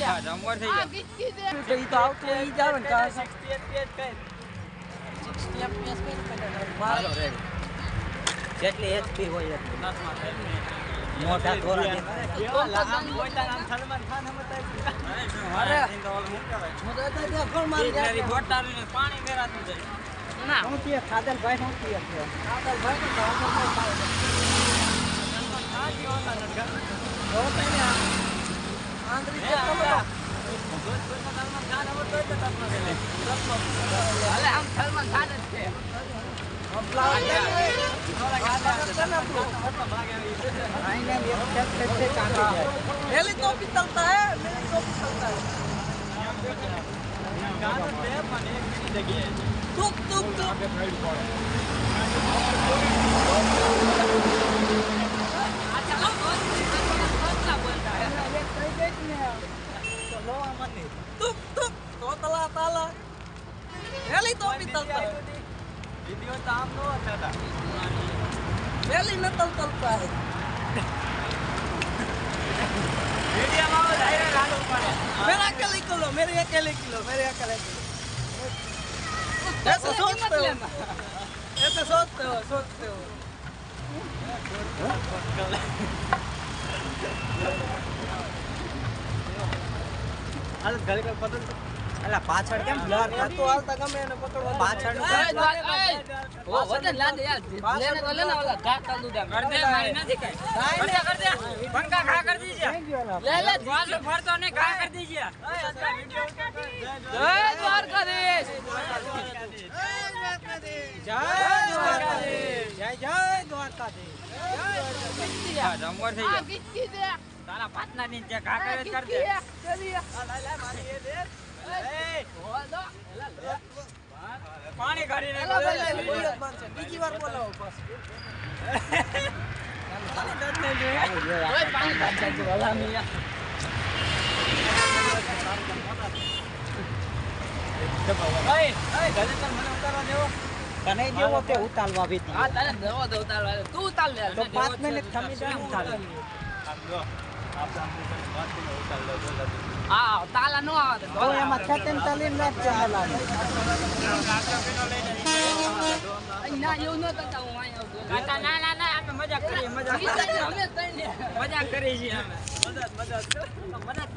જમવાર થઈ ગયા તો ઈ તો આવતો ઈ જ આવે ને કા 60 FPS કઈ 60 fps કઈ હાલો રેડી જેટલી HP હોય એટલી મોટા થોરા આમ સલમાન ખાન હમતા અરે હું કહેવાય હું તો ત્યાં કોણ મારી જાય બોટારીને પાણી વેરાતું જાય ના હું કે ખાદલભાઈ હું કે ખાદલભાઈ તો ખાદલભાઈ આ જીવાના નડગા તો તને આંદ્રી કે કમલા સલમાન ખાન હમતો તો તપનો દે અલે આમ સલમાન ખાન જ છે અપલા થોડા ગાતા ના ભાગે આવી આઈને એક ખેત से कांटे जाए मेरी तो भी चलता है मेरी तो भी चलता है ગાનો બે પણ એક મિનિટ જગ્યાએ तुक तुक तुक तुक तुक तो तला ताला मेरी तो भी चलता है વિડિયો તો આમ નો હતા मेरी न चलता है વિડિયો માં ડાયરેક્ટ રાડો પડે मेरा अकेले किलो मेरे अकेले किलो ऐसे सोचते हो હાલ ઘરે કઈ પતન અલા પાછળ કેમ બ્લર થતો હાલતા ગમે એને પકડવા પાછળ ઓ વતન લાદે યાર લેને તો લેને ઓલા ઘા કાદુ દે કર દે મારી નથી કઈ કર દે બંકા ઘા કર દીજે લે લે વાલ ફરતો ને ઘા કર દીજે જય દ્વારકાધીશ જય દ્વારકાધીશ જમવાર થઈ ગયા તારા પાટના ની જે ઘા કરે કર દે પાણી કાઢીને બીજી વાર બોલાવો બસ ઓય પાણી કાઢજો ઓલા મિયા તને જેવો તે ઉતારવા ભીતી આ તને દવો દો ઉતાર તું ઉતાર લે તો 5 મિનિટ થમી જાય ઉતાર આ તાલા નો આવે તો એમાં છતન તાલીમ ના ચેનલ આવે ના એવું ન કરતા હું અહીંયા કાકા ના ના ના અમે મજાક કરીએ અમે તઈ મજાક કરીએ છીએ અમે મજાક